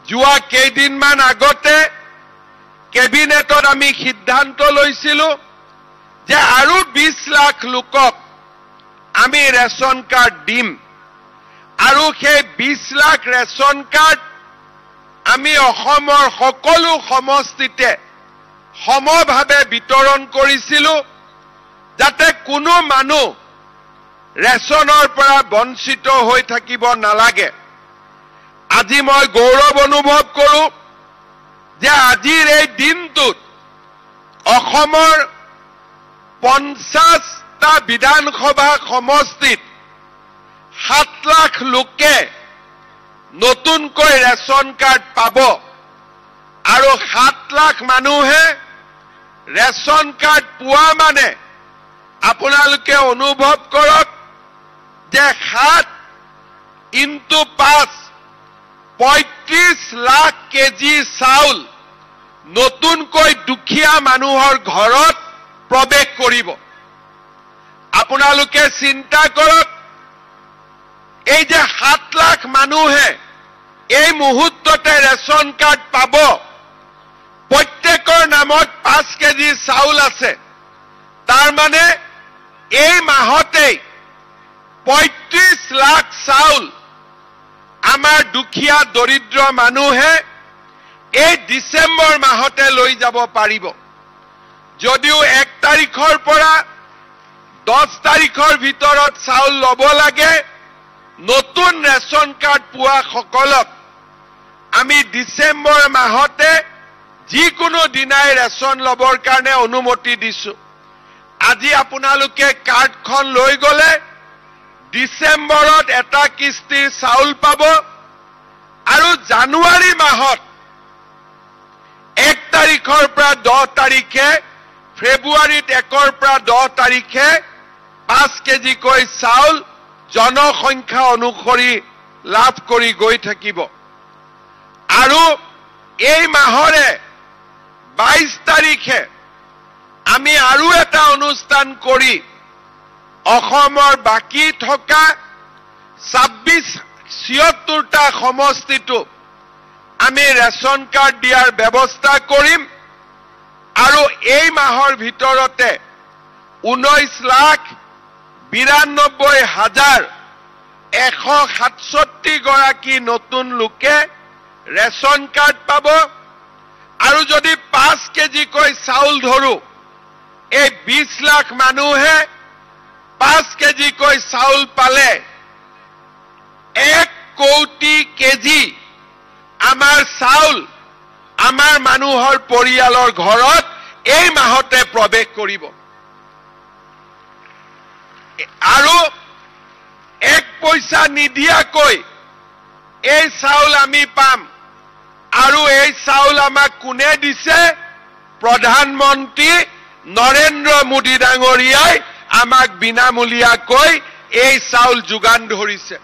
যোৱা কেইদিনমান আগতে কেবিনেটত আমি সিদ্ধান্ত লৈছিলো যে আৰু 20 লাখ লোকক আমি ৰেচন কাৰ্ড দিম আৰু সেই 20 লাখ ৰেচন কাৰ্ড আমি অসমৰ সকলো সমষ্টিতে সমভাৱে বিতৰণ কৰিছিলো যাতে কোনো মানুহ ৰেচনৰ পৰা বঞ্চিত হৈ থাকিব নালাগে আজি মই গৌৰৱ অনুভৱ কৰো যে আজিৰ এই দিনটোত অসমৰ 50টা বিধানসভা সমষ্টিত 7 লাখ লোকে নতুনকৈ ৰেচন কাৰ্ড পাব আৰু 7 লাখ মানুহে ৰেচন কাৰ্ড পোৱা মানে আপোনালোকে অনুভৱ কৰক যে 7 into 5 35 লাখ কেজি চাউল নতুনকৈ দুখীয়া মানুহৰ ঘৰত প্ৰৱেশ কৰিব আপোনালোকে চিন্তা কৰক এই যে 7 লাখ মানুহে এই মুহূৰ্ততে ৰেচন কাৰ্ড পাব প্ৰত্যেকৰ নামত 5 কেজি চাউল আছে তাৰ মানে এই মাহতে 35 লাখ চাউল আমাৰ দুখীয়া দৰিদ্ৰ মানুহে এই ডিসেম্বৰ মাহতে লৈ যাব পাৰিব যদিও 1 তাৰিখৰ পৰা 10 তাৰিখৰ ভিতৰত চাউল ল'ব লাগে নতুন ৰেচন কাৰ্ড পোৱা সকলক আমি ডিসেম্বৰ মাহতে যিকোনো দিনাই ৰেচন ল'বৰ কাৰণে অনুমতি দিছো আজি আপোনালোকে কাৰ্ডখন লৈ গলে ডিসেম্বৰত এটা কিস্তিৰ চাউল পাব আৰু জানুৱাৰী মাহত 1 তাৰিখৰ পৰা 10 তাৰিখে ফেব্ৰুৱাৰীত 1ৰ পৰা 10 তাৰিখে 5 কেজিকৈ চাউল জনসংখ্যা অনুসৰি লাভ কৰি গৈ থাকিব আৰু এই মাহৰে 22 তাৰিখে আমি আৰু এটা অনুষ্ঠান কৰি অসমৰ বাকি থকা 76টা সমষ্টিটো আমি ৰেচন কাৰ্ড দিয়াৰ ব্যৱস্থা কৰিম আৰু এই মাহৰ ভিতৰতে 19,92,167 গৰাকী নতুন লোকে ৰেচন কাৰ্ড পাব আৰু যদি 5 কেজিকৈ চাউল ধৰো এই 20 লাখ মানুহে 5 কেজিকৈ চাউল পালে 1 কোটি কেজি আমাৰ চাউল আমাৰ মানুহৰ পৰিয়ালৰ ঘৰত এই মাহতে প্ৰৱেশ কৰিব আৰু 1 পইচা নিদিয়াকৈ এই চাউল আমি পাম আৰু এই চাউল আমাক কোনে দিছে প্ৰধানমন্ত্ৰী নৰেন্দ্ৰ মোদী ডাঙৰীয়াই আমাক বিনামূলীয়াকৈ এই চাউল যোগান ধৰিছে